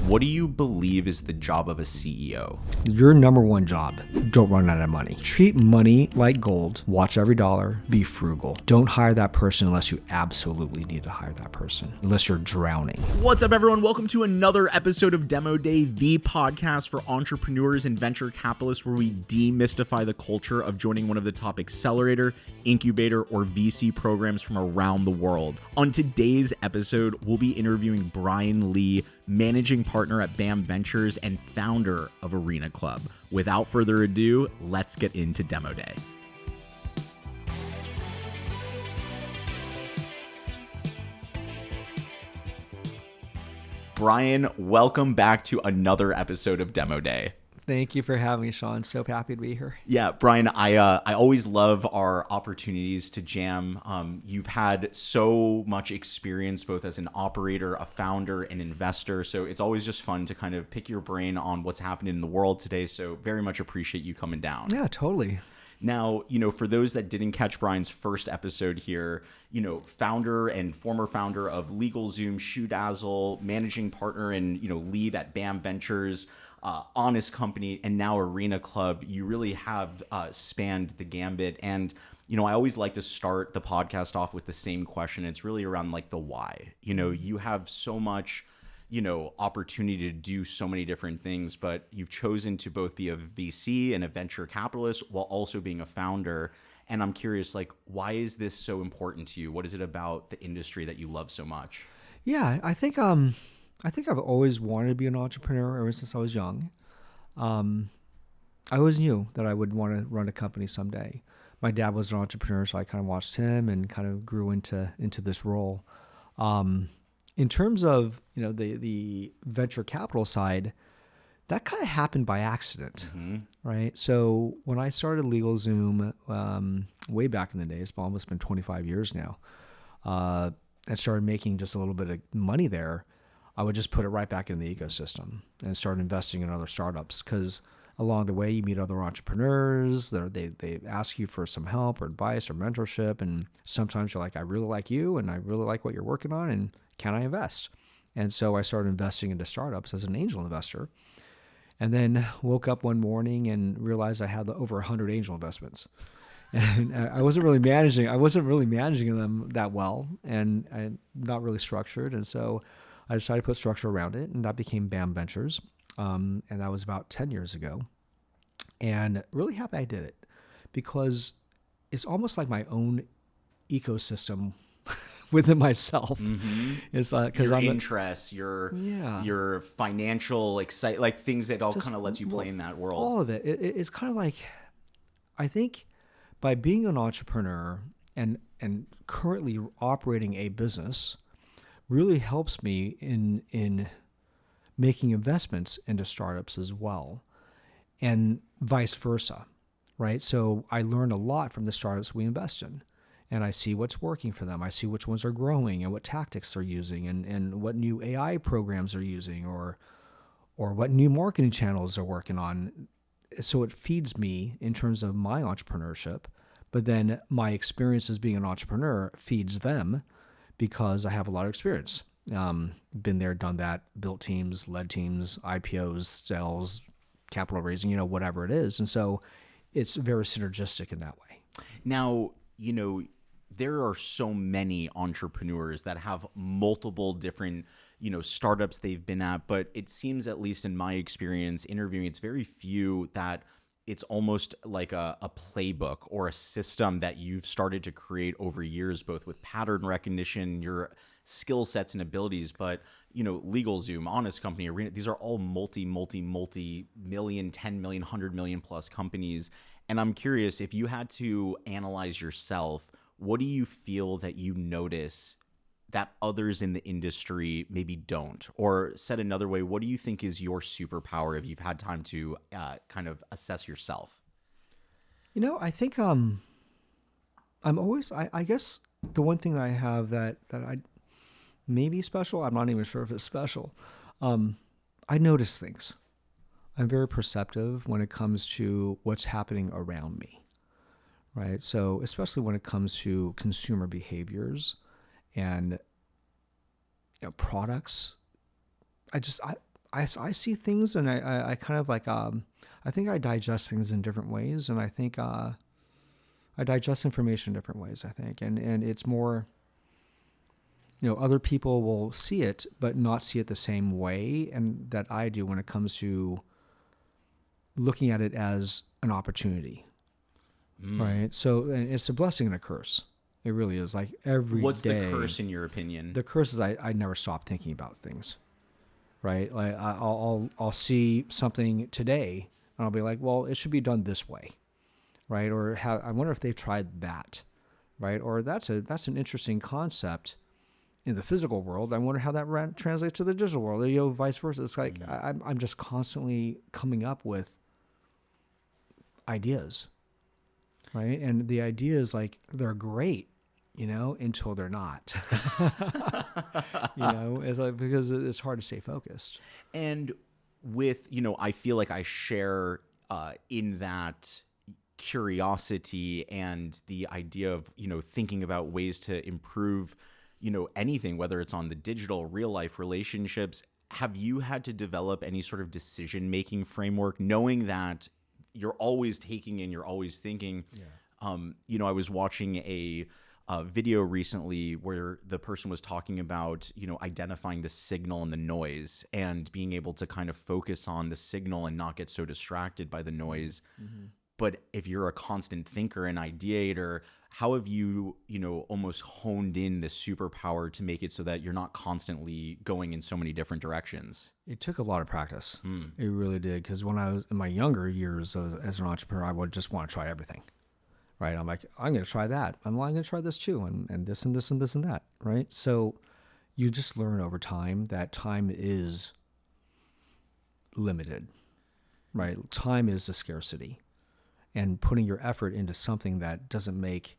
What do you believe is the job of a CEO? Your number one job, don't run out of money. Treat money like gold. Watch every dollar. Be frugal. Don't hire that person unless you absolutely need to hire that person, unless you're drowning. What's up, everyone? Welcome to another episode of Demo Day, the podcast for entrepreneurs and venture capitalists, where we demystify the culture of joining one of the top accelerator, incubator, or VC programs from around the world. On today's episode, we'll be interviewing Brian Lee, managing partner at BAM Ventures and founder of Arena Club. Without further ado, let's get into Demo Day. Brian, welcome back to another episode of Demo Day. Thank you for having me, Sean. So happy to be here. Yeah, Brian, I always love our opportunities to jam. You've had so much experience both as an operator, a founder, an investor. So it's always just fun to kind of pick your brain on what's happening in the world today. So very much appreciate you coming down. Yeah, totally. Now, for those that didn't catch Brian's first episode here, founder and former founder of LegalZoom, ShoeDazzle, managing partner and, lead at BAM Ventures, honest company, and now Arena Club. You really have spanned the gambit. And, I always like to start the podcast off with the same question. It's really around like the why. You have so much opportunity to do so many different things, but you've chosen to both be a VC and a venture capitalist while also being a founder. And I'm curious, why is this so important to you? What is it about the industry that you love so much? Yeah, I think I've always wanted to be an entrepreneur ever since I was young. I always knew that I would want to run a company someday. My dad was an entrepreneur, so I kind of watched him and kind of grew into this role. In terms of the venture capital side, that kind of happened by accident, right? So when I started LegalZoom way back in the day, it's almost been 25 years now, and started making just a little bit of money there, I would just put it right back in the ecosystem and start investing in other startups, because along the way you meet other entrepreneurs. They ask you for some help or advice or mentorship, and sometimes you're like, I really like you and I really like what you're working on, and can I invest? And so I started investing into startups as an angel investor, and then woke up one morning and realized I had over 100 angel investments. And I wasn't really managing them that well, and not really structured. And so I decided to put structure around it, and that became BAM Ventures. And that was about 10 years ago. And really happy I did it, because it's almost like my own ecosystem within myself. It's because your interests, your financial things that all kind of lets you play in that world. All of it. It's kind of like, I think by being an entrepreneur and currently operating a business really helps me in making investments into startups as well, and vice versa, right? So I learn a lot from the startups we invest in, and I see what's working for them. I see which ones are growing and what tactics they're using, and what new AI programs they're using, or what new marketing channels they're working on. So it feeds me in terms of my entrepreneurship, but then my experience as being an entrepreneur feeds them, because I have a lot of experience. Been there, done that, built teams, led teams, IPOs, sales, capital raising, whatever it is. And so it's very synergistic in that way. Now, there are so many entrepreneurs that have multiple different, startups they've been at, but it seems, at least in my experience interviewing, it's very few that it's almost like a playbook or a system that you've started to create over years, both with pattern recognition, your skill sets and abilities. But, LegalZoom, Honest Company, Arena, these are all multi-million, 10 million, 100 million plus companies. And I'm curious, if you had to analyze yourself, what do you feel that you notice that others in the industry maybe don't? Or said another way, what do you think is your superpower if you've had time to kind of assess yourself? I think I'm always, I guess the one thing that I have that I may be special, I'm not even sure if it's special, I notice things. I'm very perceptive when it comes to what's happening around me, right? So especially when it comes to consumer behaviors and products, I I see things and I kind of like, I think I digest things in different ways. And I think I digest information in different ways, I think. And it's more, other people will see it, but not see it the same way and that I do when it comes to looking at it as an opportunity. Right. So and it's a blessing and a curse. It really is. Like every What's day. the curse in your opinion? The curse is I never stop thinking about things. Right. Like I'll see something today and I'll be like, well, it should be done this way. Right. Or I wonder if they've tried that. Right. Or that's an interesting concept in the physical world. I wonder how that translates to the digital world, vice versa. It's like I'm just constantly coming up with ideas. Right. And the ideas, like, they're great, until they're not. It's like, because it's hard to stay focused. And with, I feel like I share in that curiosity and the idea of, thinking about ways to improve, anything, whether it's on the digital, real life relationships. Have you had to develop any sort of decision-making framework, knowing that you're always taking in, you're always thinking? Yeah. I was watching a video recently where the person was talking about, identifying the signal and the noise and being able to kind of focus on the signal and not get so distracted by the noise. Mm-hmm. But if you're a constant thinker and ideator, how have you, almost honed in the superpower to make it so that you're not constantly going in so many different directions? It took a lot of practice. It really did. Because when I was in my younger years as an entrepreneur, I would just want to try everything. Right. I'm like, I'm going to try that. I'm going to try this too. And this and this and this and that. Right. So you just learn over time that time is limited. Right. Time is a scarcity. And putting your effort into something that doesn't make,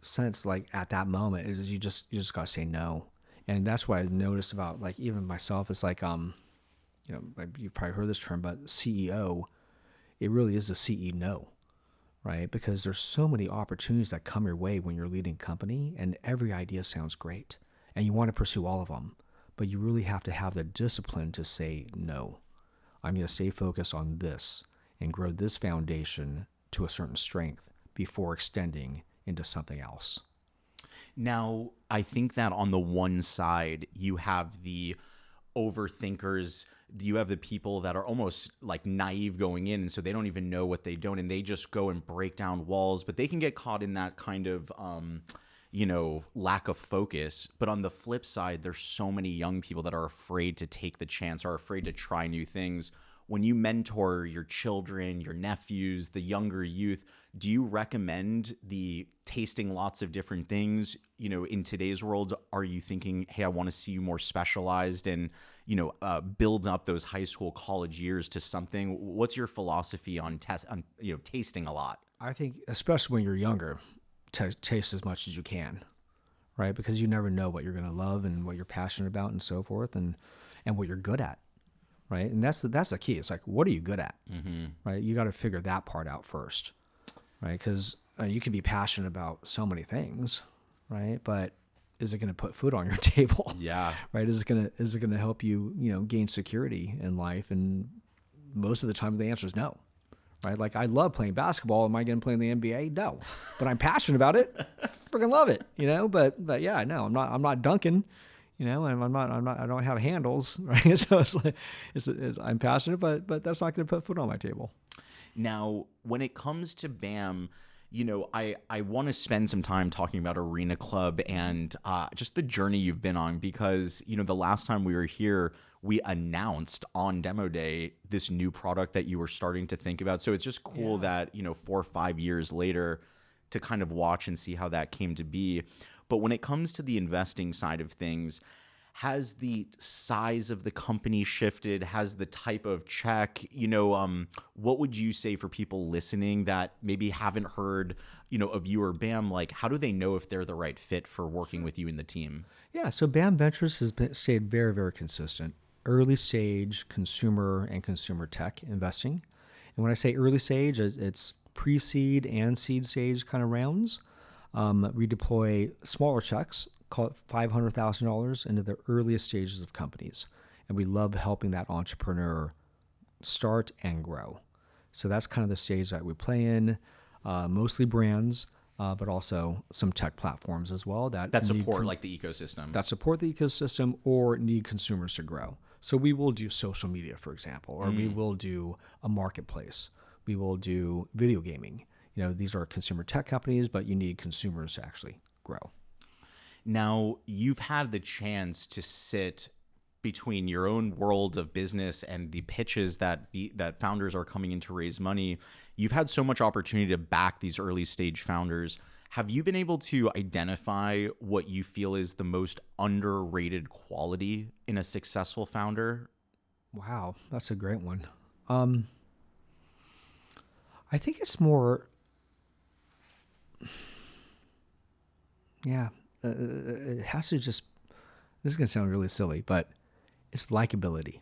sense, like at that moment, is you just got to say no. And that's what I noticed about, like, even myself. It's like, you've probably heard this term, but CEO, it really is a CEO, right? Because there's so many opportunities that come your way when you're leading a company, and every idea sounds great, and you want to pursue all of them, but you really have to have the discipline to say no. I'm going to stay focused on this and grow this foundation to a certain strength before extending into something else. Now, I think that on the one side, you have the overthinkers, you have the people that are almost like naive going in, and so they don't even know what they don't, and they just go and break down walls, but they can get caught in that kind of lack of focus. But on the flip side, there's so many young people that are afraid to take the chance, are afraid to try new things. When you mentor your children, your nephews, the younger youth, do you recommend the tasting lots of different things? In today's world, are you thinking, hey, I want to see you more specialized and, build up those high school, college years to something? What's your philosophy on tasting a lot? I think, especially when you're younger, taste as much as you can, right? Because you never know what you're going to love and what you're passionate about and so forth, and what you're good at. Right. And that's the key. It's like, what are you good at? Mm-hmm. Right. You got to figure that part out first. Right. Because you can be passionate about so many things. Right. But is it going to put food on your table? Yeah. Right. Is it going to help you, gain security in life? And most of the time the answer is no. Right. Like, I love playing basketball. Am I going to play in the NBA? No. But I'm passionate about it. Freaking love it. But yeah, no, I'm not dunking. And I don't have handles, right? So it's like, I'm passionate, but that's not going to put food on my table. Now, when it comes to BAM, I want to spend some time talking about Arena Club and just the journey you've been on, because, the last time we were here, we announced on demo day this new product that you were starting to think about. So it's just cool that, 4 or 5 years later to kind of watch and see how that came to be. But when it comes to the investing side of things, has the size of the company shifted? Has the type of check, what would you say for people listening that maybe haven't heard, of you or BAM? Like, how do they know if they're the right fit for working with you in the team? Yeah. So BAM Ventures has stayed very, very consistent. Early stage consumer and consumer tech investing. And when I say early stage, it's pre-seed and seed stage kind of rounds. We deploy smaller checks, call it $500,000, into the earliest stages of companies. and we love helping that entrepreneur start and grow. So that's kind of the stage that we play in, mostly brands, but also some tech platforms as well that support like the ecosystem. That support the ecosystem or need consumers to grow. So we will do social media, for example, or we will do a marketplace. We will do video gaming. These are consumer tech companies, but you need consumers to actually grow. Now, you've had the chance to sit between your own world of business and the pitches that founders are coming in to raise money. You've had so much opportunity to back these early stage founders. Have you been able to identify what you feel is the most underrated quality in a successful founder? Wow, that's a great one. I think it's more, it has to just, this is going to sound really silly, but it's likability.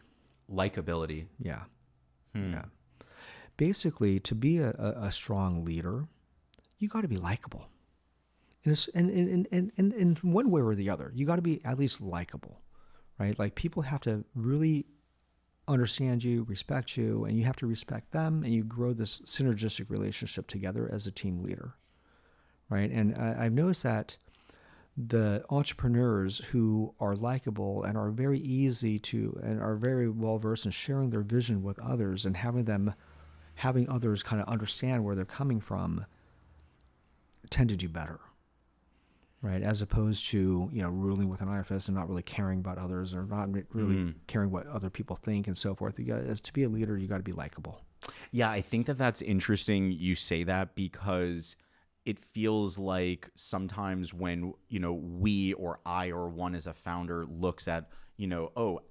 Likability. Yeah. Yeah. Basically, to be a strong leader, you got to be likable. And in one way or the other, you got to be at least likable, right? Like people have to really understand you, respect you, and you have to respect them, and you grow this synergistic relationship together as a team leader, right? And I've noticed that the entrepreneurs who are likable and are very easy to, and are very well versed in sharing their vision with others and having others kind of understand where they're coming from, tend to do better. Right, as opposed to ruling with an iron fist and not really caring about others or not really caring what other people think and so forth. To be a leader, you got to be likable. Yeah, I think that's interesting. You say that because it feels like sometimes when we or I or one as a founder looks at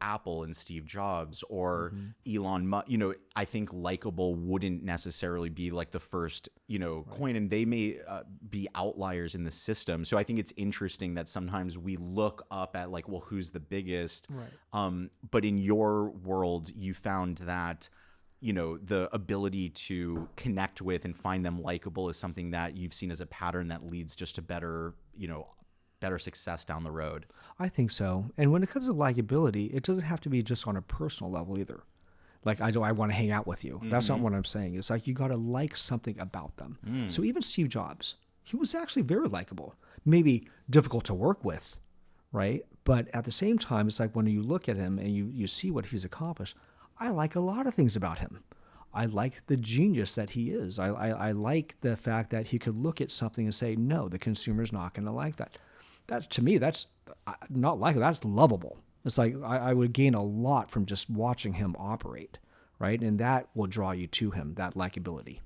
Apple and Steve Jobs or Elon Musk, I think likable wouldn't necessarily be like the first coin, and they may be outliers in the system. So I think it's interesting that sometimes we look up at like, well, who's the biggest? Right. But in your world, you found that the ability to connect with and find them likable is something that you've seen as a pattern that leads just to better success down the road. I think so. And when it comes to likability, it doesn't have to be just on a personal level either. Like, I want to hang out with you. That's not what I'm saying. It's like you got to like something about them. So even Steve Jobs, he was actually very likable. Maybe difficult to work with, right? But at the same time, it's like when you look at him and you see what he's accomplished, I like a lot of things about him. I like the genius that he is. I like the fact that he could look at something and say, no, the consumer's not going to like that. To me, that's not likable. That's lovable. It's like I would gain a lot from just watching him operate, right? And that will draw you to him, that likability.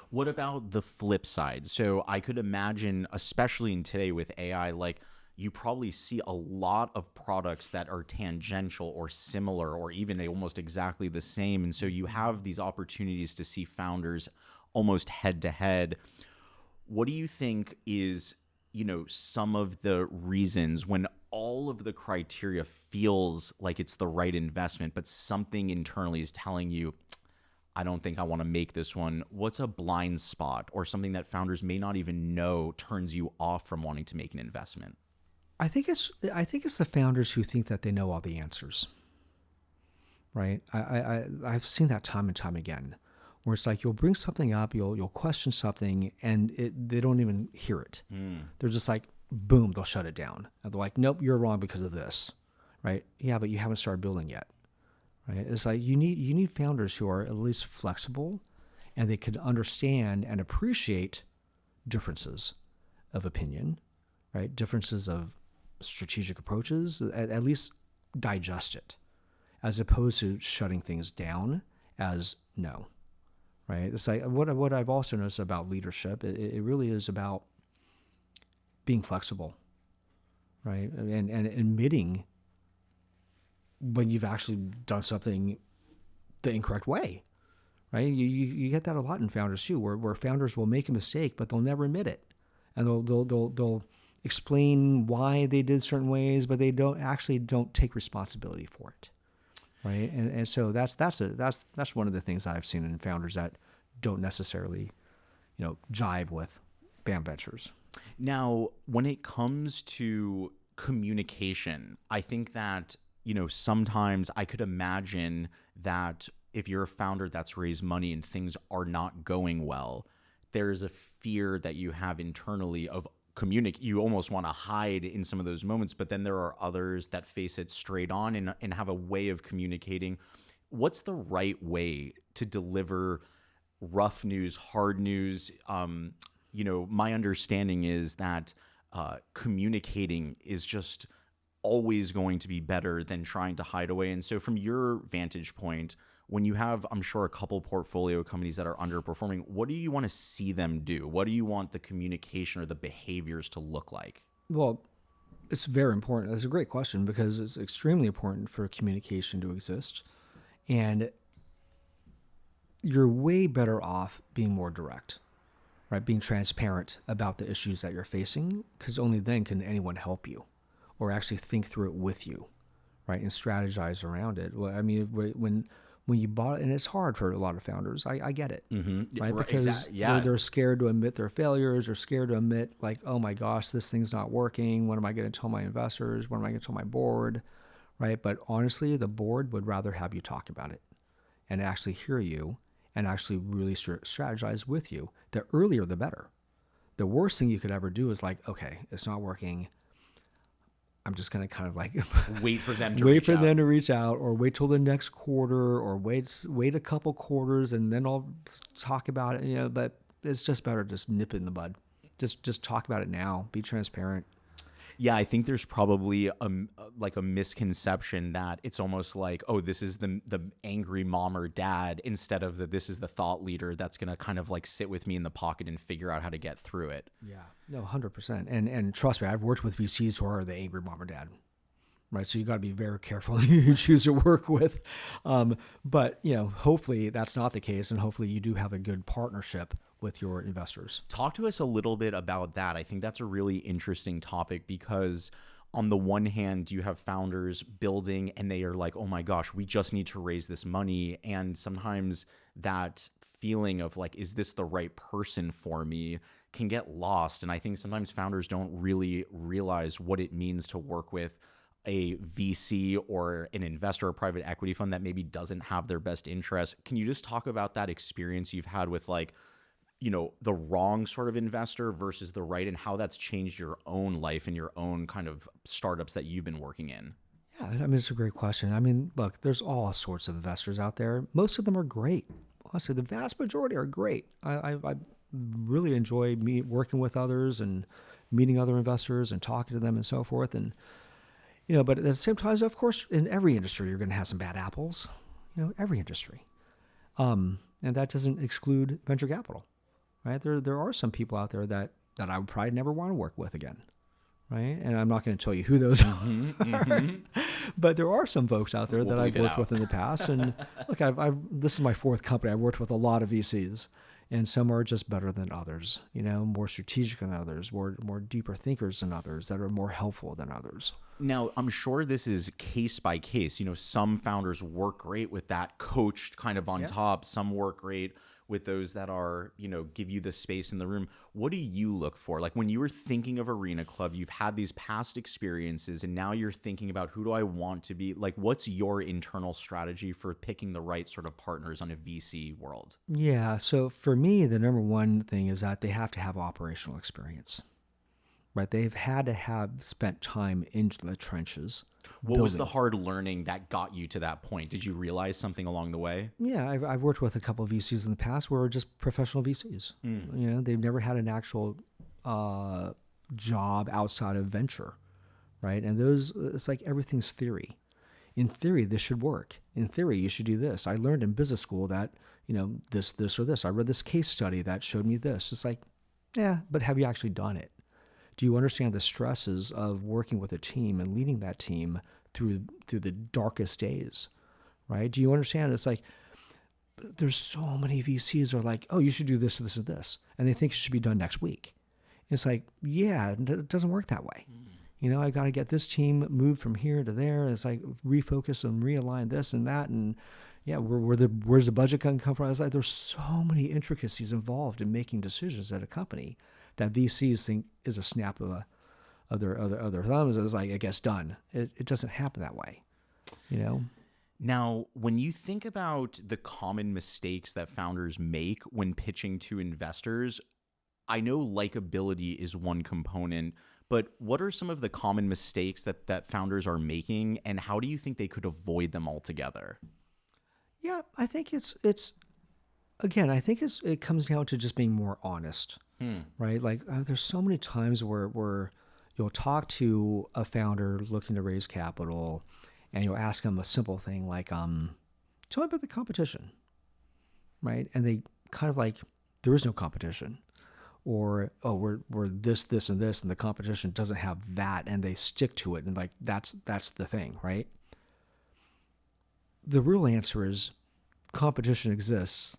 What about the flip side? So I could imagine, especially in today with AI, like you probably see a lot of products that are tangential or similar or even almost exactly the same. And so you have these opportunities to see founders almost head to head. What do you think is some of the reasons when all of the criteria feels like it's the right investment, but something internally is telling you, I don't think I want to make this one? What's a blind spot or something that founders may not even know turns you off from wanting to make an investment? I think it's the founders who think that they know all the answers, right? I've seen that time and time again, where it's like you'll bring something up, you'll question something, and they don't even hear it. They're just like, boom, they'll shut it down. And they're like, nope, you're wrong because of this, right? Yeah, but you haven't started building yet, right? It's like you need founders who are at least flexible, and they can understand and appreciate differences of opinion, right? Differences of strategic approaches, at least digest it, as opposed to shutting things down as no. Right. It's like what I've also noticed about leadership. It really is about being flexible, right, and admitting when you've actually done something the incorrect way, right? You get that a lot in founders too, where founders will make a mistake, but they'll never admit it, and they'll explain why they did certain ways, but they don't take responsibility for it. Right. And so that's one of the things I've seen in founders that don't necessarily, jive with BAM Ventures. Now, when it comes to communication, I think that, sometimes I could imagine that if you're a founder that's raised money and things are not going well, there's a fear that you have internally of you almost want to hide in some of those moments, but then there are others that face it straight on and have a way of communicating. What's the right way to deliver rough news, hard news? My understanding is that communicating is just always going to be better than trying to hide away. And so from your vantage point, when you have, I'm sure, a couple portfolio companies that are underperforming, what do you want to see them do? What do you want the communication or the behaviors to look like? Well, it's very important. That's a great question because it's extremely important for communication to exist. And you're way better off being more direct, right? Being transparent about the issues that you're facing, because only then can anyone help you or actually think through it with you, right? And strategize around it. Well, I mean, when you bought it, and it's hard for a lot of founders, I get it, right? Because they're scared to admit their failures, or scared to admit like, oh my gosh, this thing's not working. What am I going to tell my investors? What am I going to tell my board, right? But honestly, the board would rather have you talk about it and actually hear you and actually really strategize with you. The earlier, the better. The worst thing you could ever do is like, okay, it's not working. I'm just going to kind of like wait for them to reach out, or wait till the next quarter, or wait a couple quarters and then I'll talk about it, but it's just better to just nip it in the bud. Just talk about it now, be transparent. Yeah, I think there's probably a misconception that it's almost like, oh, this is the angry mom or dad, instead of this is the thought leader that's going to kind of like sit with me in the pocket and figure out how to get through it. Yeah, no, 100%. And trust me, I've worked with VCs who are the angry mom or dad, right? So you got to be very careful who you choose to work with. But hopefully that's not the case, and hopefully you do have a good partnership with your investors. Talk to us a little bit about that. I think that's a really interesting topic, because on the one hand, you have founders building and they are like, oh my gosh, we just need to raise this money. And sometimes that feeling of like, is this the right person for me, can get lost. And I think sometimes founders don't really realize what it means to work with a VC or an investor or private equity fund that maybe doesn't have their best interest. Can you just talk about that experience you've had with like, the wrong sort of investor versus the right, and how that's changed your own life and your own kind of startups that you've been working in? Yeah, I mean, it's a great question. I mean, look, there's all sorts of investors out there. Most of them are great. Honestly, the vast majority are great. I really enjoy working with others and meeting other investors and talking to them and so forth. And, but at the same time, of course, in every industry, you're going to have some bad apples, every industry. And that doesn't exclude venture capital. Right? There are some people out there that I would probably never want to work with again, right? And I'm not going to tell you who those are, but there are some folks out there that I've worked with in the past. And look, this is my fourth company. I've worked with a lot of VCs, and some are just better than others, more strategic than others, more deeper thinkers than others, that are more helpful than others. Now, I'm sure this is case by case. Some founders work great with that coached kind of on top. Some work great with those that are, give you the space in the room. What do you look for? Like when you were thinking of Arena Club, you've had these past experiences and now you're thinking about who do I want to be? Like what's your internal strategy for picking the right sort of partners on a VC world? Yeah. So for me, the number one thing is that they have to have operational experience, right? They've had to have spent time into the trenches. What was the hard learning that got you to that point? Did you realize something along the way? Yeah, I've worked with a couple of VCs in the past who are just professional VCs. They've never had an actual job outside of venture, right? And it's like everything's theory. In theory, this should work. In theory, you should do this. I learned in business school that, this or this. I read this case study that showed me this. It's like, yeah, but have you actually done it? Do you understand the stresses of working with a team and leading that team through the darkest days, right? Do you understand? It's like there's so many VCs are like, oh, you should do this, this, and this, and they think it should be done next week. It's like, yeah, it doesn't work that way. I got to get this team moved from here to there. It's like refocus and realign this and that, and yeah, where's the budget going to come from? It's like there's so many intricacies involved in making decisions at a company that VCs think is a snap of their thumbs. It's like it gets done. It doesn't happen that way. you know? Now, when you think about the common mistakes that founders make when pitching to investors, I know likability is one component, but what are some of the common mistakes that founders are making, and how do you think they could avoid them altogether? Yeah, I think it comes down to just being more honest, right? Like there's so many times where you'll talk to a founder looking to raise capital, and you'll ask them a simple thing like, tell me about the competition, right? And they kind of like, there is no competition. Or, oh, we're this, this, and this, and the competition doesn't have that, and they stick to it, and like that's the thing, right? The real answer is competition exists,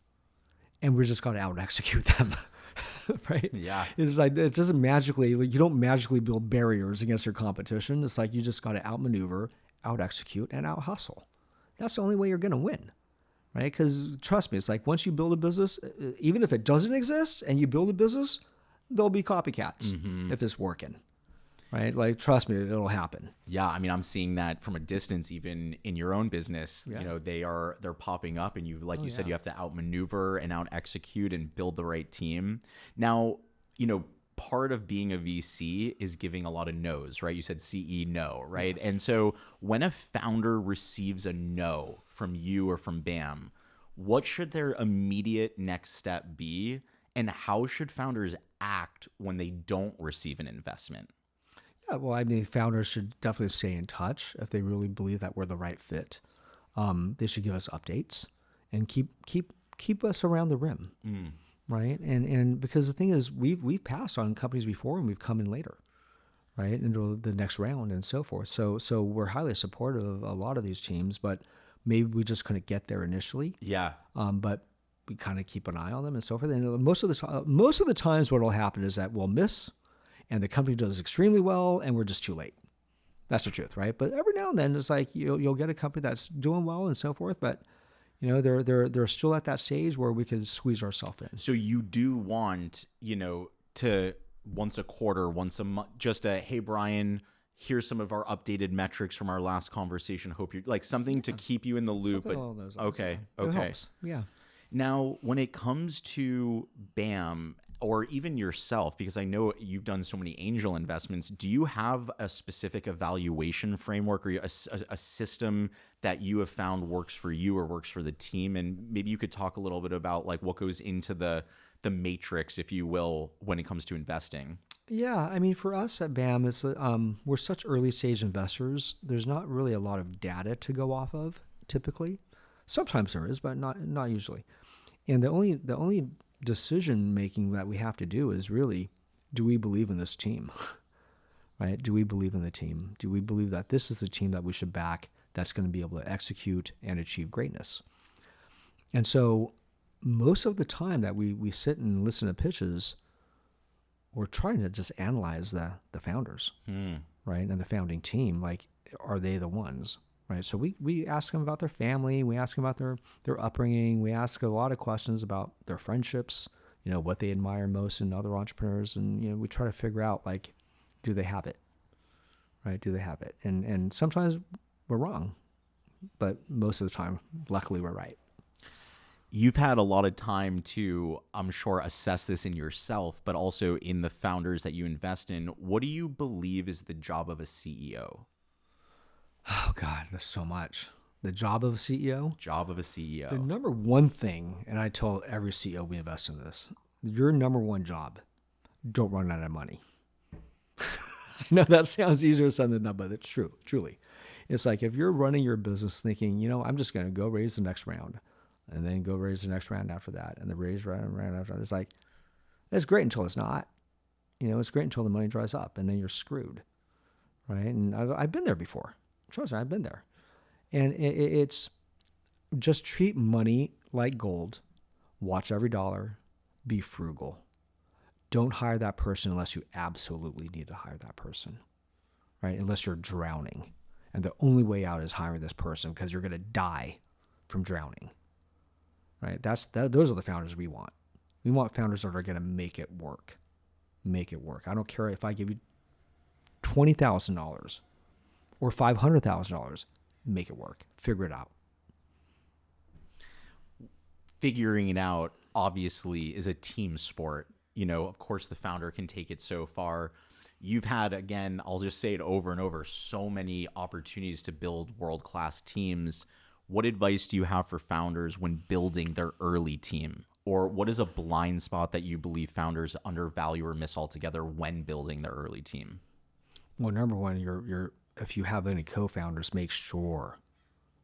and we just got to out execute them, right? Yeah. It's like it doesn't magically, like, you don't magically build barriers against your competition. It's like you just got to outmaneuver, out execute, and out hustle. That's the only way you're gonna win. Right? Because trust me, it's like once you build a business, even if it doesn't exist and you build a business, there'll be copycats if it's working. Right? Like, trust me, it'll happen. Yeah, I mean, I'm seeing that from a distance, even in your own business. Yeah. You know, they're popping up, and you said, you have to outmaneuver and out execute and build the right team. Now, part of being a VC is giving a lot of no's, right? You said CE no, right? And so when a founder receives a no from you or from BAM, what should their immediate next step be? And how should founders act when they don't receive an investment? Yeah, well, I mean, founders should definitely stay in touch if they really believe that we're the right fit. They should give us updates and keep us around the rim. Right. And because the thing is, we've passed on companies before and we've come in later, right, into the next round and so forth. So we're highly supportive of a lot of these teams, but maybe we just couldn't get there initially. Yeah. But we kind of keep an eye on them and so forth. And most of the times what will happen is that we'll miss and the company does extremely well and we're just too late. That's the truth, right? But every now and then it's like you'll get a company that's doing well and so forth, but they're still at that stage where we could squeeze ourselves in. So you do want, to once a quarter, once a month, just hey, Brian, here's some of our updated metrics from our last conversation. Hope you're like something to keep you in the loop. Something along those lines. Okay. It helps. Yeah. Now, when it comes to BAM or even yourself, because I know you've done so many angel investments, do you have a specific evaluation framework or a system that you have found works for you or works for the team? And maybe you could talk a little bit about like what goes into the matrix, if you will, when it comes to investing. Yeah, I mean, for us at BAM, it's we're such early stage investors. There's not really a lot of data to go off of typically. Sometimes there is, but not usually. And the only decision making that we have to do is really, do we believe in this team? Right? Do we believe in the team? Do we believe that this is the team that we should back that's going to be able to execute and achieve greatness? And so most of the time that we sit and listen to pitches, we're trying to just analyze the founders, right? And the founding team, like, are they the ones? Right. So we ask them about their family. We ask them about their upbringing. We ask a lot of questions about their friendships, what they admire most in other entrepreneurs. And, we try to figure out, like, do they have it? Right. Do they have it? And sometimes we're wrong, but most of the time, luckily, we're right. You've had a lot of time to, I'm sure, assess this in yourself, but also in the founders that you invest in. What do you believe is the job of a CEO? Oh, God, there's so much. The job of a CEO? Job of a CEO. The number one thing, and I tell every CEO we invest in this, your number one job, don't run out of money. I know that sounds easier said than done, but it's true, truly. It's like if you're running your business thinking, I'm just going to go raise the next round and then go raise the next round after that and the raise round after that. It's like, it's great until it's not. It's great until the money dries up and then you're screwed, right? And I've been there before. Trust me, I've been there. And it's just treat money like gold. Watch every dollar. Be frugal. Don't hire that person unless you absolutely need to hire that person, right? Unless you're drowning. And the only way out is hiring this person because you're going to die from drowning, right? Those are the founders we want. We want founders that are going to make it work. Make it work. I don't care if I give you $20,000 or $500,000, make it work. Figure it out. Figuring it out obviously is a team sport. Of course the founder can take it so far. You've had, again, I'll just say it over and over, so many opportunities to build world-class teams. What advice do you have for founders when building their early team? Or what is a blind spot that you believe founders undervalue or miss altogether when building their early team? Well, number one, if you have any co-founders, make sure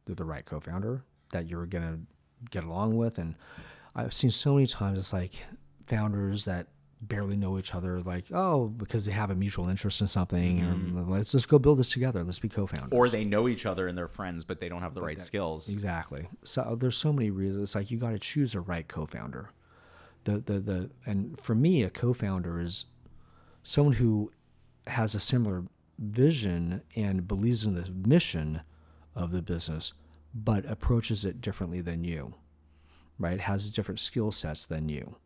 they're the right co-founder that you're going to get along with. And I've seen so many times it's like founders that barely know each other, like, oh, because they have a mutual interest in something, or let's just go build this together. Let's be co-founders. Or they know each other and they're friends, but they don't have the right skills. Exactly. So there's so many reasons. It's like you got to choose the right co-founder. And for me, a co-founder is someone who has a similar vision and believes in the mission of the business, but approaches it differently than you, right? Has different skill sets than you.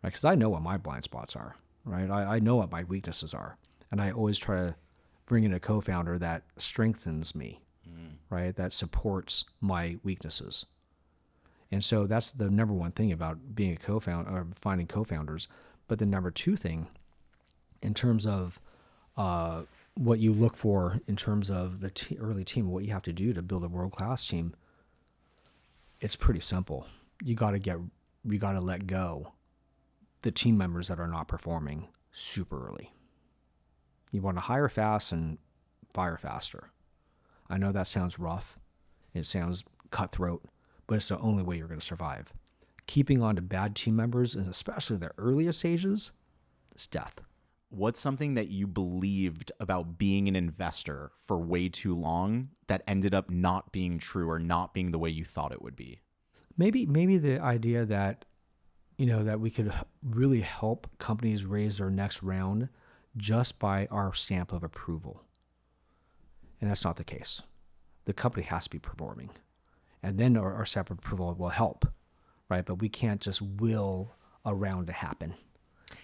Right? Because I know what my blind spots are, right? I know what my weaknesses are. And I always try to bring in a co-founder that strengthens me, right? That supports my weaknesses. And so that's the number one thing about being a co-founder or finding co-founders. But the number two thing, in terms of what you look for in terms of the early team, what you have to do to build a world-class team, it's pretty simple. You got to let go the team members that are not performing super early. You want to hire fast and fire faster. I know that sounds rough. It sounds cutthroat, but it's the only way you're going to survive. Keeping on to bad team members, and especially the earliest stages, it's death. What's something that you believed about being an investor for way too long that ended up not being true or not being the way you thought it would be? Maybe the idea that that we could really help companies raise their next round just by our stamp of approval. And that's not the case. The company has to be performing. And then our stamp of approval will help, right? But we can't just will a round to happen.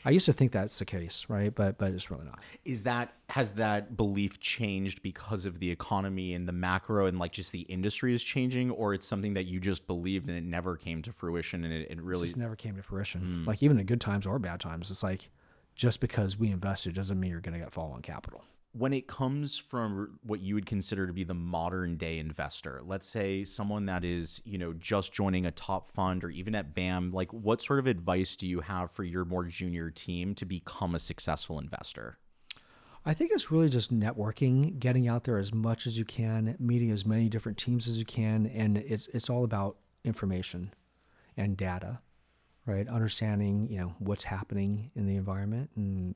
I used to think that's the case, right? But it's really not. Has that belief changed because of the economy and the macro and like just the industry is changing, or it's something that you just believed and it never came to fruition and it really just never came to fruition. Like even in good times or bad times, it's like just because we invested doesn't mean you're going to get follow-on capital. When it comes from what you would consider to be the modern day investor, let's say someone that is, just joining a top fund or even at BAM, like what sort of advice do you have for your more junior team to become a successful investor? I think it's really just networking, getting out there as much as you can, meeting as many different teams as you can. And it's all about information and data, right? Understanding, what's happening in the environment and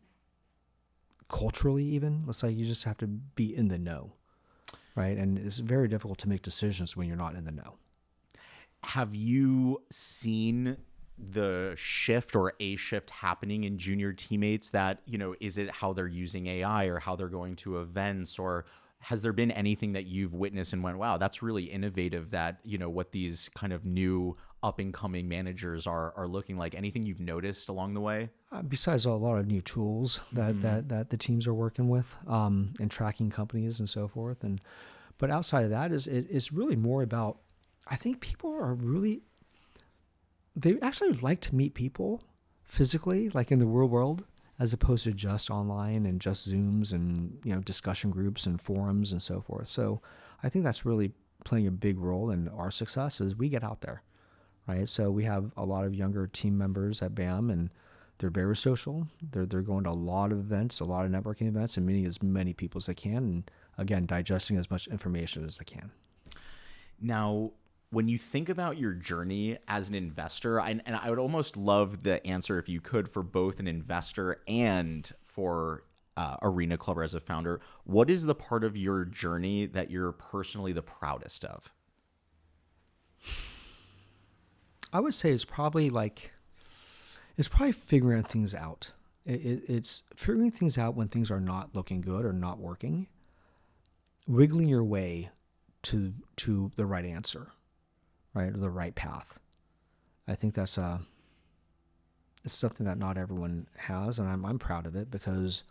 culturally even. Let's say you just have to be in the know, right? And it's very difficult to make decisions when you're not in the know. Have you seen the shift or a shift happening in junior teammates that, is it how they're using AI or how they're going to events, or has there been anything that you've witnessed and went, wow, that's really innovative that, what these kind of new up and coming managers are looking like? Anything you've noticed along the way? Besides a lot of new tools that the teams are working with and tracking companies and so forth. But outside of that it's really more about, I think people are really, they actually like to meet people physically, like in the real world, as opposed to just online and just Zooms and, discussion groups and forums and so forth. So I think that's really playing a big role in our success is we get out there, right? So we have a lot of younger team members at BAM and they're very social. They're going to a lot of events, a lot of networking events, and meeting as many people as they can. And again, digesting as much information as they can. Now, when you think about your journey as an investor, and I would almost love the answer if you could for both an investor and for Arena Club as a founder, what is the part of your journey that you're personally the proudest of? I would say it's probably figuring things out. It's figuring things out when things are not looking good or not working, wiggling your way to the right answer, right, or the right path. I think that's it's something that not everyone has, and I'm proud of it because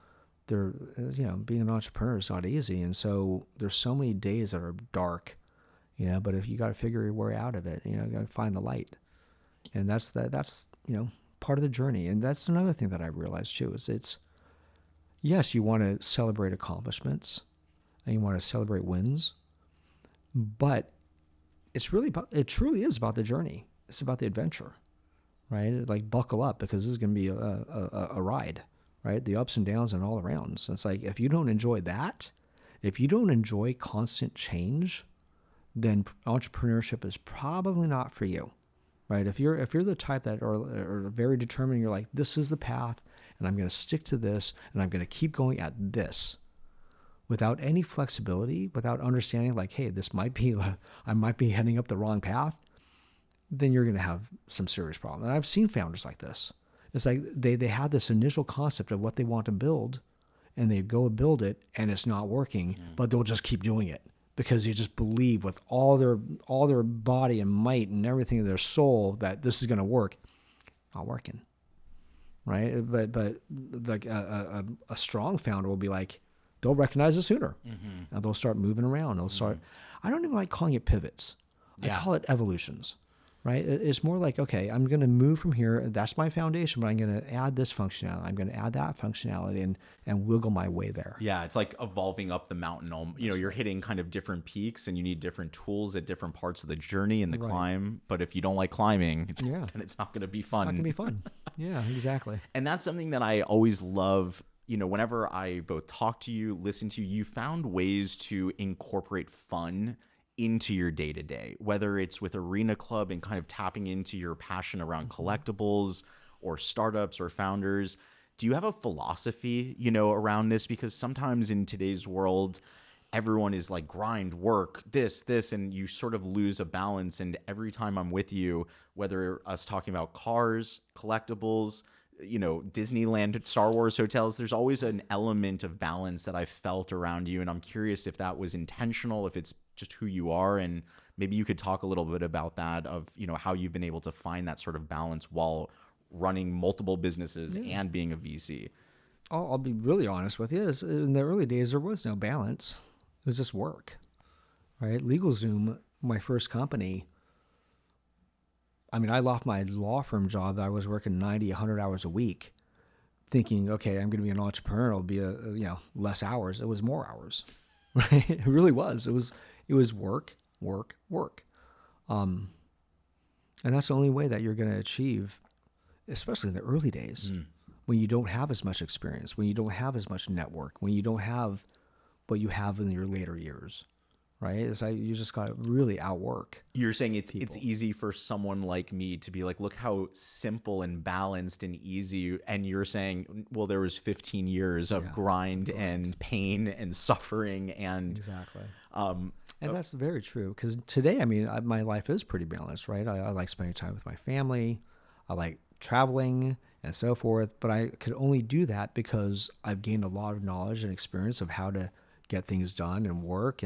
being an entrepreneur is not easy, and so there's so many days that are dark But if you got to figure your way out of it, you got to find the light. And that's part of the journey. And that's another thing that I realized too, is yes, you want to celebrate accomplishments and you want to celebrate wins, but it truly is about the journey. It's about the adventure, right? Like buckle up, because this is going to be a ride, right? The ups and downs and all around. So it's like, if you don't enjoy that, if you don't enjoy constant change, then entrepreneurship is probably not for you, right? If you're the type that are very determined, you're like, this is the path and I'm going to stick to this and I'm going to keep going at this without any flexibility, without understanding like, hey, I might be heading up the wrong path, then you're going to have some serious problems. And I've seen founders like this. It's like they have this initial concept of what they want to build and they go build it and it's not working, but they'll just keep doing it because they just believe with all their body and might and everything of their soul that this is going to work. Not working, right? But like a strong founder will be like, they'll recognize it sooner, and they'll start moving around. They'll start. I don't even like calling it pivots. I call it evolutions. Right? It's more like, okay, I'm going to move from here. That's my foundation, but I'm going to add this functionality. I'm going to add that functionality and wiggle my way there. Yeah, it's like evolving up the mountain. You're hitting kind of different peaks and you need different tools at different parts of the journey and the climb. But if you don't like climbing, then it's not going to be fun. It's not going to be fun. Yeah, exactly. And that's something that I always love. Whenever I both talk to you, listen to you, you found ways to incorporate fun into your day-to-day, whether it's with Arena Club and kind of tapping into your passion around collectibles or startups or founders. Do you have a philosophy, around this? Because sometimes in today's world, everyone is like grind, work, this, and you sort of lose a balance. And every time I'm with you, whether us talking about cars, collectibles, Disneyland, Star Wars hotels, there's always an element of balance that I felt around you. And I'm curious if that was intentional, if it's just who you are, and maybe you could talk a little bit about that of, how you've been able to find that sort of balance while running multiple businesses and being a VC. I'll be really honest with you. In the early days, there was no balance. It was just work, right? LegalZoom, my first company, I lost my law firm job. I was working 90, 100 hours a week thinking, okay, I'm going to be an entrepreneur. It'll be less hours. It was more hours, right? It really was. It was work. And that's the only way that you're going to achieve, especially in the early days, when you don't have as much experience, when you don't have as much network, when you don't have what you have in your later years, right? It's like you just got to really outwork. You're saying it's easy for someone like me to be like, look how simple and balanced and easy. And you're saying, well, there was 15 years of grind and pain and suffering and exactly. And that's very true, because today, my life is pretty balanced, right? I like spending time with my family. I like traveling and so forth, but I could only do that because I've gained a lot of knowledge and experience of how to get things done and work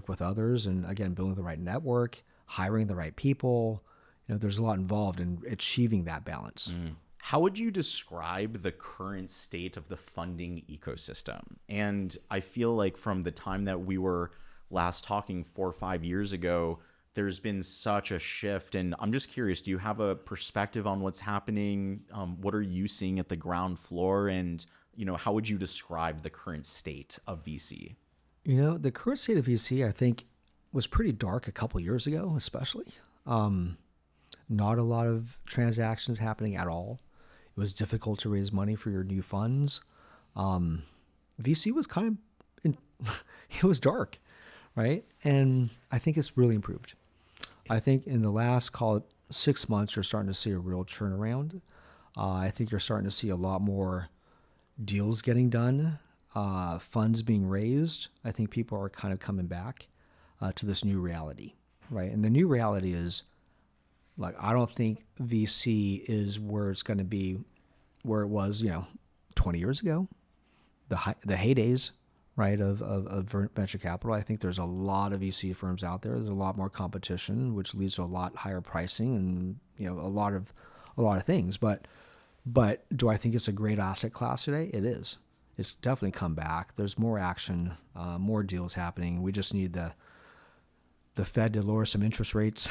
with others. And again, building the right network, hiring the right people. There's a lot involved in achieving that balance. How would you describe the current state of the funding ecosystem? And I feel like from the time that we were last talking 4 or 5 years ago, there's been such a shift. And I'm just curious, do you have a perspective on what's happening? What are you seeing at the ground floor? And, how would you describe the current state of VC? The current state of VC, I think, was pretty dark a couple years ago, especially. Not a lot of transactions happening at all. It was difficult to raise money for your new funds. VC was it was dark, right? And I think it's really improved. I think in the last, call it 6 months, you're starting to see a real turnaround. I think you're starting to see a lot more deals getting done, funds being raised. I think people are kind of coming back to this new reality, right? And the new reality is, like, I don't think VC is where it's going to be, where it was, 20 years ago, the heydays, right, of venture capital. I think there's a lot of VC firms out there. There's a lot more competition, which leads to a lot higher pricing and, a lot of things. But do I think it's a great asset class today? It is. It's definitely come back. There's more action, more deals happening. We just need the the Fed to lower some interest rates,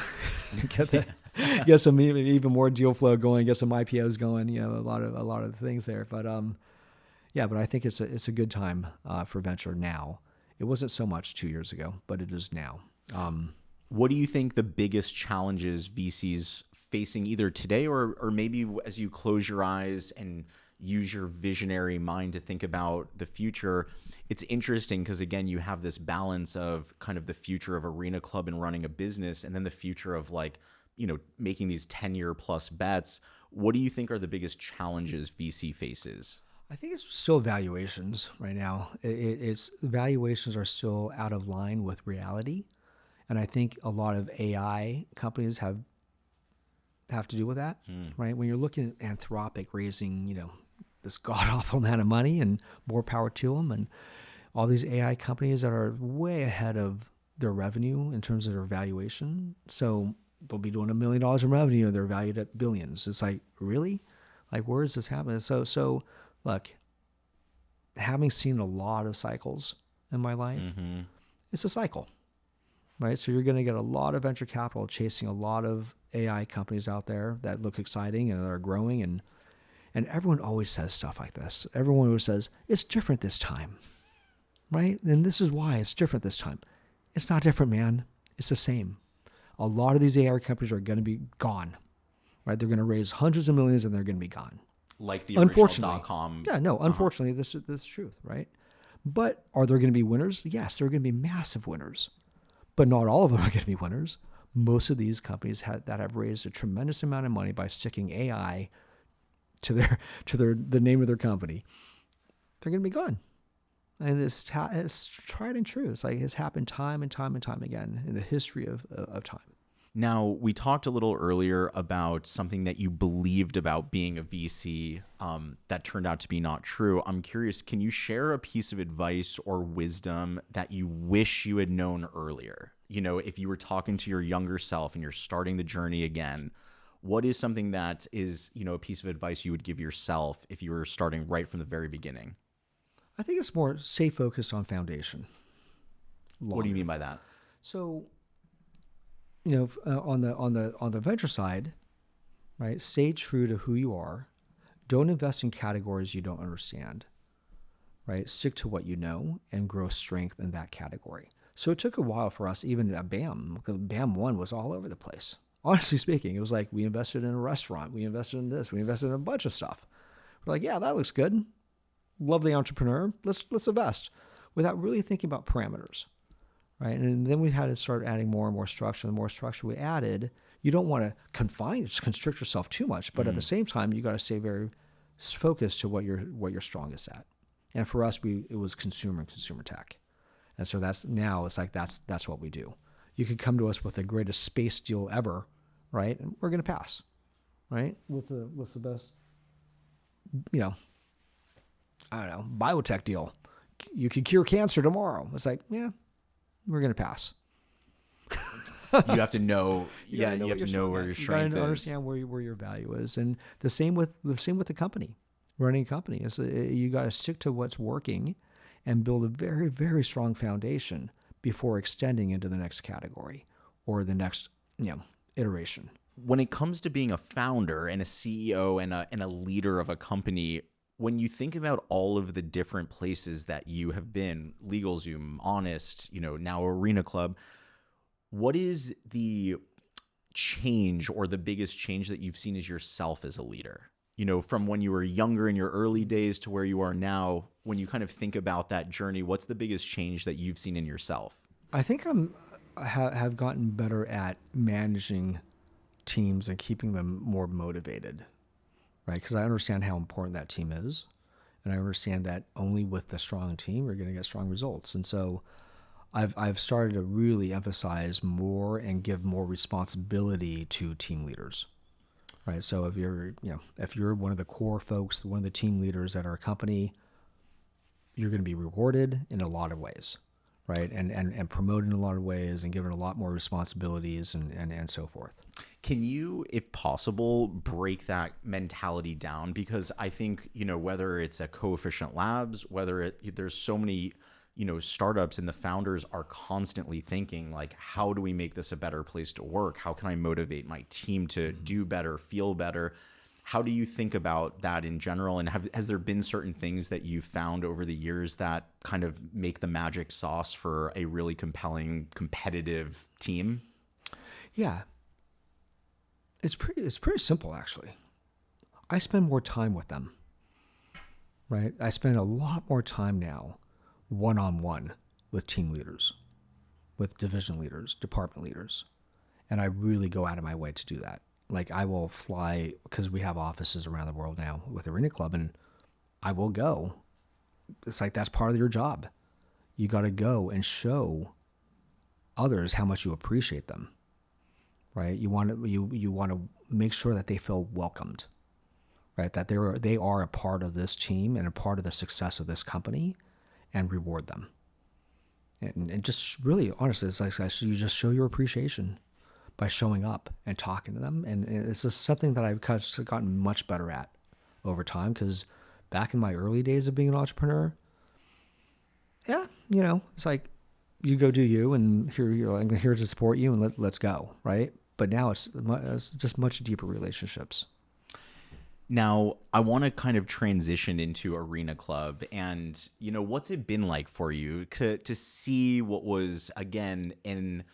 get some even more deal flow going, get some IPOs going. A lot of things there. But but I think it's a good time for venture now. It wasn't so much 2 years ago, but it is now. What do you think the biggest challenges VCs facing either today or maybe as you close your eyes and use your visionary mind to think about the future? It's interesting because, again, you have this balance of kind of the future of Arena Club and running a business, and then the future of making these 10-year plus bets. What do you think are the biggest challenges VC faces? I think it's still valuations right now. It's valuations are still out of line with reality. And I think a lot of AI companies have to do with that, right? When you're looking at Anthropic raising, this god-awful amount of money, and more power to them, and all these AI companies that are way ahead of their revenue in terms of their valuation. So they'll be doing $1 million in revenue, and they're valued at billions. It's like, really? Like, where is this happening? So look, having seen a lot of cycles in my life, it's a cycle, right? So you're going to get a lot of venture capital chasing a lot of AI companies out there that look exciting and are growing. And everyone always says stuff like this. Everyone always says, it's different this time, right? And this is why it's different this time. It's not different, man. It's the same. A lot of these AI companies are going to be gone, right? They're going to raise hundreds of millions and they're going to be gone. Like the original .com. Yeah, no, unfortunately, this is truth, right? But are there going to be winners? Yes, there are going to be massive winners. But not all of them are going to be winners. Most of these companies that have raised a tremendous amount of money by sticking AI to the name of their company, they're going to be gone. And it's tried and true. It's like it's happened time and time and time again in the history of time. Now, we talked a little earlier about something that you believed about being a VC that turned out to be not true. I'm curious, can you share a piece of advice or wisdom that you wish you had known earlier? If you were talking to your younger self and you're starting the journey again, what is something that is, a piece of advice you would give yourself if you were starting right from the very beginning? I think it's more stay focused on foundation. What do you mean by that? So, on the venture side, right? Stay true to who you are. Don't invest in categories you don't understand, right? Stick to what you know and grow strength in that category. So it took a while for us, even at BAM, because BAM 1 was all over the place. Honestly speaking, it was like we invested in a restaurant, we invested in this, we invested in a bunch of stuff. We're like, yeah, that looks good. Love the entrepreneur. Let's invest without really thinking about parameters. Right. And then we had to start adding more and more structure. The more structure we added, you don't want to constrict yourself too much, but at the same time, you got to stay very focused to what you're strongest at. And for us, it was consumer and consumer tech. And so that's what we do. You could come to us with the greatest space deal ever, right? And we're going to pass, right? With the best, I don't know, biotech deal. You could cure cancer tomorrow. It's like, yeah, we're going to pass. You have to know, you have to know where your strength is. You understand where your value is. And the same with the company, running a company. You got to stick to what's working and build a very, very strong foundation before extending into the next category or the next, iteration. When it comes to being a founder and a CEO and a leader of a company, when you think about all of the different places that you have been, LegalZoom, Honest, now Arena Club, what is the change or the biggest change that you've seen as yourself as a leader? From when you were younger in your early days to where you are now, when you kind of think about that journey, what's the biggest change that you've seen in yourself? I think have gotten better at managing teams and keeping them more motivated. Right, because I understand how important that team is, and I understand that only with a strong team you're going to get strong results. And so, I've started to really emphasize more and give more responsibility to team leaders. Right, so if you're one of the core folks, one of the team leaders at our company, you're going to be rewarded in a lot of ways, right, and promoted in a lot of ways, and given a lot more responsibilities and so forth. Can you, if possible, break that mentality down? Because I think, whether it's at Coefficient Labs, there's so many, startups and the founders are constantly thinking like, how do we make this a better place to work? How can I motivate my team to do better, feel better? How do you think about that in general? And has there been certain things that you've found over the years that kind of make the magic sauce for a really compelling, competitive team? Yeah. It's pretty simple, actually. I spend more time with them, right? I spend a lot more time now one-on-one with team leaders, with division leaders, department leaders. And I really go out of my way to do that. Like I will fly, because we have offices around the world now with Arena Club, and I will go. It's like that's part of your job. You got to go and show others how much you appreciate them, right? You want to make sure that they feel welcomed, right? That they are a part of this team and a part of the success of this company, and reward them. And just really, honestly, it's like you just show your appreciation by showing up and talking to them. And it's just something that I've kind of gotten much better at over time, because back in my early days of being an entrepreneur, yeah, it's like you go do you, and I'm here to support you, and let's go, right? But now it's just much deeper relationships. Now, I want to kind of transition into Arena Club, and what's it been like for you to see what was, again, an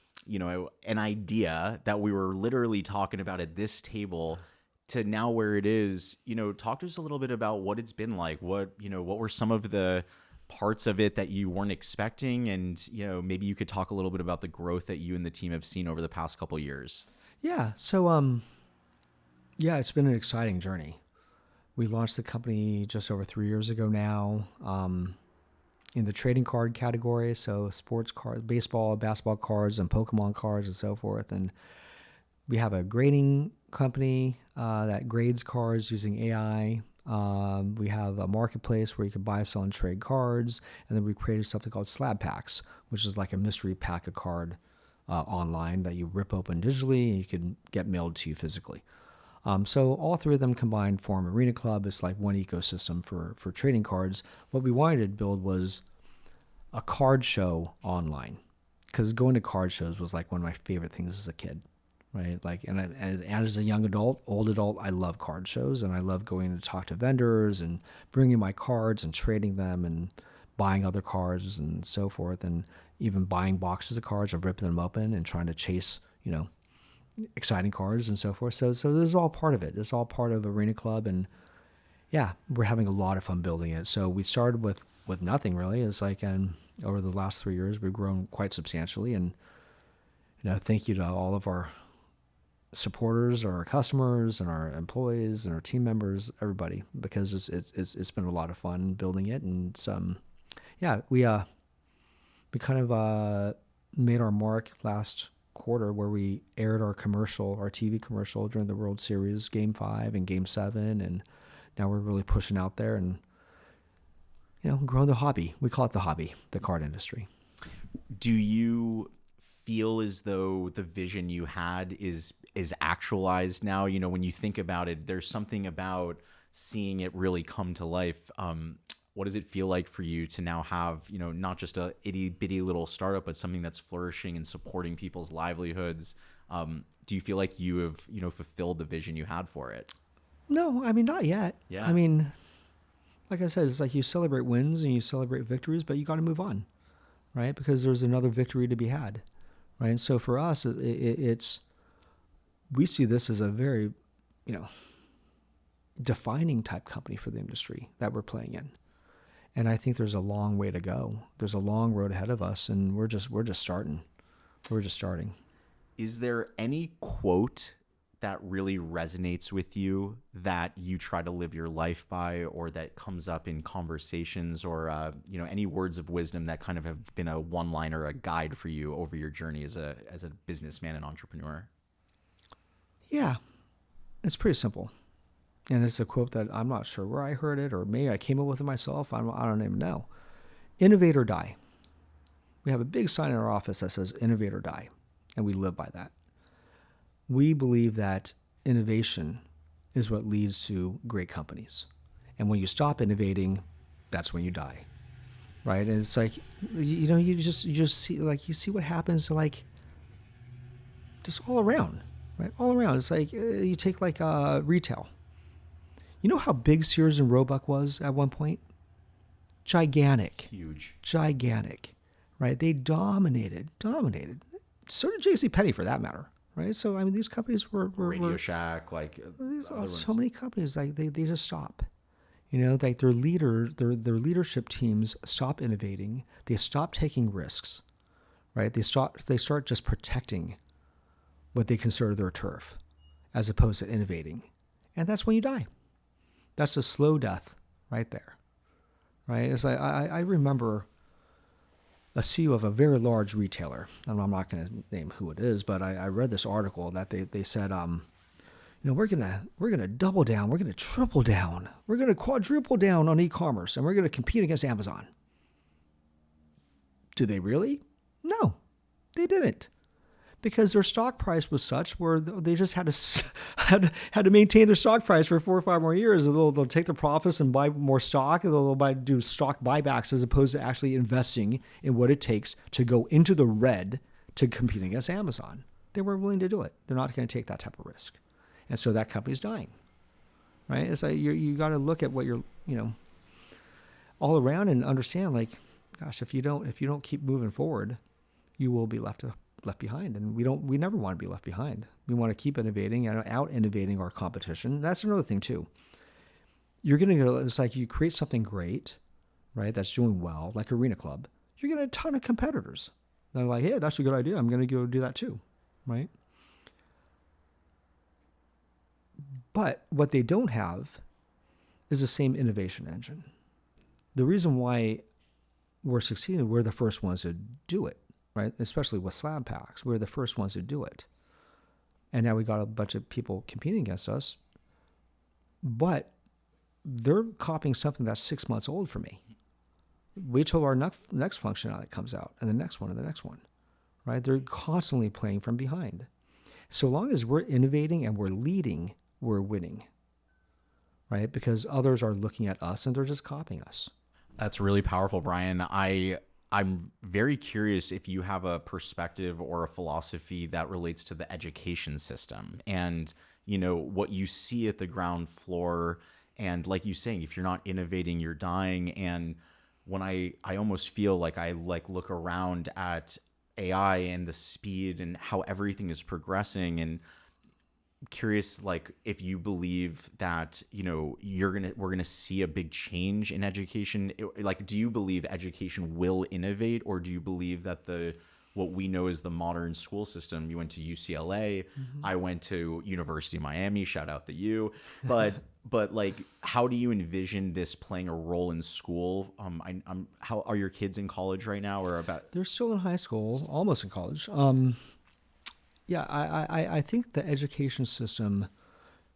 idea that we were literally talking about at this table to now where it is. Talk to us a little bit about what it's been like. What were some of the parts of it that you weren't expecting, and maybe you could talk a little bit about the growth that you and the team have seen over the past couple of years. Yeah. So, it's been an exciting journey. We launched the company just over 3 years ago now, in the trading card category. So sports cards, baseball, basketball cards, and Pokemon cards and so forth. And we have a grading company that grades cards using AI. We have a marketplace where you can buy, sell, and trade cards. And then we created something called Slab Packs, which is like a mystery pack of card online that you rip open digitally and you can get mailed to you physically. So all three of them combined form Arena Club. It's like one ecosystem for trading cards. What we wanted to build was a card show online, because going to card shows was like one of my favorite things as a kid, right? Like, and as a young adult, old adult, I love card shows, and I love going to talk to vendors and bringing my cards and trading them and buying other cards and so forth, and even buying boxes of cards and ripping them open and trying to chase, exciting cards and so forth. So this is all part of it. It's all part of Arena Club, and yeah, we're having a lot of fun building it. So we started with nothing really. It's like, and over the last 3 years, we've grown quite substantially. And thank you to all of our supporters, our customers, and our employees, and our team members, everybody, because it's been a lot of fun building it. And we kind of made our mark last quarter, where we aired our TV commercial during the World Series Game 5 and Game 7, and now we're really pushing out there and growing the hobby. We call it the hobby, the card industry. Do you feel as though the vision you had is actualized now? When you think about it, there's something about seeing it really come to life. What does it feel like for you to now have, not just a itty bitty little startup, but something that's flourishing and supporting people's livelihoods? Do you feel like you have, fulfilled the vision you had for it? No, I mean, not yet. Yeah. I mean, like I said, it's like you celebrate wins and you celebrate victories, but you got to move on, right? Because there's another victory to be had, right? And so for us, we see this as a very, defining type company for the industry that we're playing in. And I think there's a long way to go. There's a long road ahead of us, and we're just starting. We're just starting. Is there any quote that really resonates with you that you try to live your life by, or that comes up in conversations, or any words of wisdom that kind of have been a one-liner, a guide for you over your journey as a businessman and entrepreneur? Yeah, it's pretty simple. And it's a quote that I'm not sure where I heard it, or maybe I came up with it myself. I don't even know. Innovate or die. We have a big sign in our office that says innovate or die, and we live by that. We believe that innovation is what leads to great companies. And when you stop innovating, that's when you die. right? And it's like, you just see, like, you see what happens to, like, just all around, right? All around. It's like, you take, like, retail. You know how big Sears and Roebuck was at one point? Gigantic. Huge. Gigantic, right? They dominated. So did JCPenney, for that matter, right? So, I mean, these companies were Radio Shack, like these, other so ones. many companies, like, they just stop. Like, their leadership teams stop innovating. They stop taking risks, right? They start just protecting what they consider their turf, as opposed to innovating, and that's when you die. That's a slow death, right there, right? It's like, I remember a CEO of a very large retailer, and I'm not going to name who it is, but I read this article that they said, we're gonna double down, we're gonna triple down, we're gonna quadruple down on e-commerce, and we're gonna compete against Amazon. Did they really? No, they didn't, because their stock price was such where they just had to maintain their stock price for 4 or 5 more years. They'll take the profits and buy more stock, and they'll do stock buybacks as opposed to actually investing in what it takes to go into the red to compete against Amazon. They weren't willing to do it. They're not going to take that type of risk. And so that company's dying, right? It's like, you got to look at what you're, all around, and understand, like, gosh, if you don't keep moving forward, you will be left behind. And we never want to be left behind. We want to keep innovating and out innovating our competition. That's another thing too. You're going to go, it's like, you create something great, right? That's doing well, like Arena Club. You're going to get a ton of competitors. They're like, hey, that's a good idea. I'm going to go do that too, right? But what they don't have is the same innovation engine. The reason why we're succeeding, we're the first ones to do it, right? Especially with slab packs, we're the first ones to do it. And now we got a bunch of people competing against us, but they're copying something that's 6 months old for me. Wait till our next functionality comes out, and the next one, and the next one, right? They're constantly playing from behind. So long as we're innovating and we're leading, we're winning, right? Because others are looking at us and they're just copying us. That's really powerful, Brian. I'm very curious if you have a perspective or a philosophy that relates to the education system and, what you see at the ground floor. And like you're saying, if you're not innovating, you're dying. And when I almost feel like I look around at AI and the speed and how everything is progressing, and curious, like, if you believe that, we're gonna see a big change in education. Like, do you believe education will innovate, or do you believe that what we know as the modern school system? You went to UCLA, I went to University of Miami, shout out to you, but like, how do you envision this playing a role in school? How are your kids in college right now, or about? They're still in high school, almost in college. Yeah, I think the education system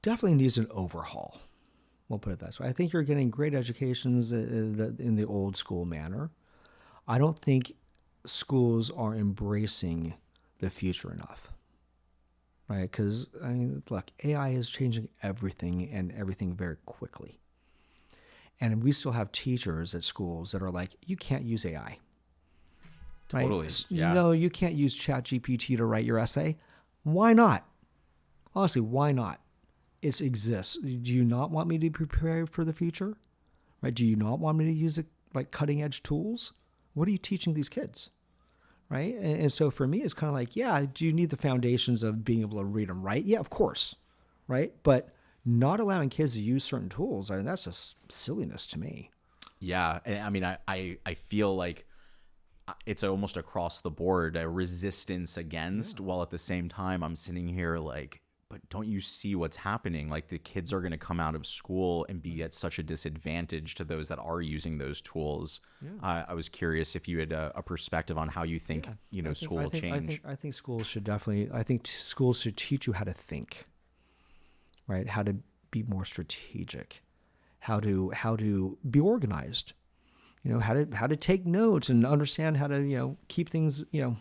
definitely needs an overhaul. We'll put it that way. I think you're getting great educations in the old school manner. I don't think schools are embracing the future enough, right? Because, look, AI is changing everything and everything very quickly. And we still have teachers at schools that are like, you can't use AI. Right? Totally. Yeah. You can't use ChatGPT to write your essay. Why not? Honestly, why not? It exists. Do you not want me to be prepared for the future? Right? Do you not want me to use cutting edge tools? What are you teaching these kids? Right? And so for me, it's kind of like, yeah, do you need the foundations of being able to read and write? Yeah, of course. Right? But not allowing kids to use certain tools, that's just silliness to me. Yeah. And I feel like it's almost across the board a resistance against, while at the same time I'm sitting here like, but don't you see what's happening? Like, the kids are going to come out of school and be at such a disadvantage to those that are using those tools. Yeah. I was curious if you had a perspective on how you think, school will change. I think schools should schools should teach you how to think, right? How to be more strategic, how to be organized. How to take notes and understand how to, keep things, in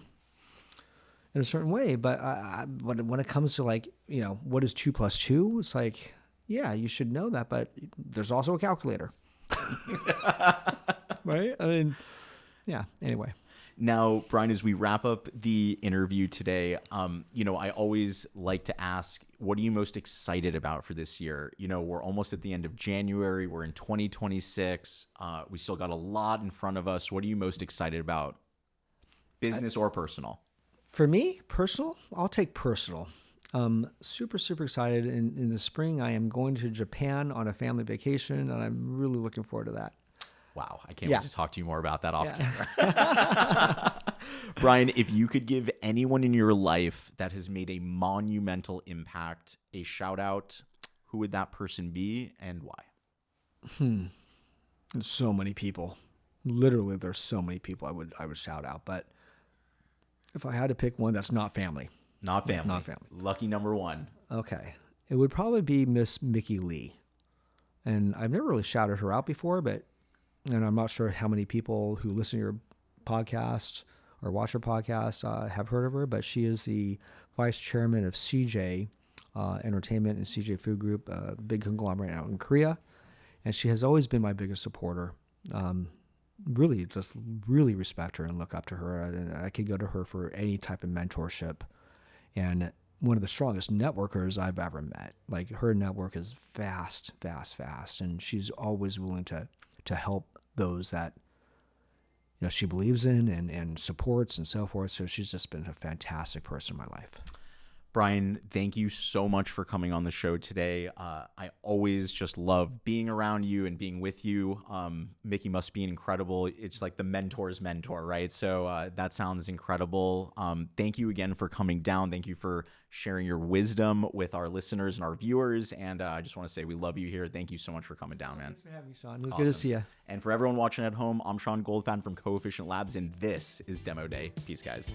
a certain way. But when it comes to what is 2 + 2, it's like, yeah, you should know that, but there's also a calculator, right? I mean, yeah. Anyway. Now, Brian, as we wrap up the interview today, I always like to ask, what are you most excited about for this year? We're almost at the end of January. We're in 2026. We still got a lot in front of us. What are you most excited about, business or personal? For me, personal, I'll take personal. Super, super excited. In the spring, I am going to Japan on a family vacation, and I'm really looking forward to that. Wow, I can't wait to talk to you more about that off Yeah. camera. Brian, if you could give anyone in your life that has made a monumental impact a shout out, who would that person be and why? There's so many people. Literally, there's so many people I would shout out. But if I had to pick one that's not family. Not family. Not family. Lucky number one. Okay. It would probably be Miss Mickey Lee. And I've never really shouted her out before, and I'm not sure how many people who listen to your podcast or watch your podcast have heard of her, but she is the vice chairman of CJ Entertainment and CJ Food Group, a big conglomerate out in Korea. And she has always been my biggest supporter. Really respect her and look up to her. And I could go to her for any type of mentorship. And one of the strongest networkers I've ever met. Like, her network is vast. And she's always willing to help those that she believes in and supports and so forth. So she's just been a fantastic person in my life. Brian, thank you so much for coming on the show today. I always just love being around you and being with you. Mickey must be incredible. It's like the mentor's mentor, right? So that sounds incredible. Thank you again for coming down. Thank you for sharing your wisdom with our listeners and our viewers. And I just want to say we love you here. Thank you so much for coming down, man. Thanks for having me, Sean. It was good to see you. And for everyone watching at home, I'm Sean Goldfan from Coefficient Labs, and this is Demo Day. Peace, guys.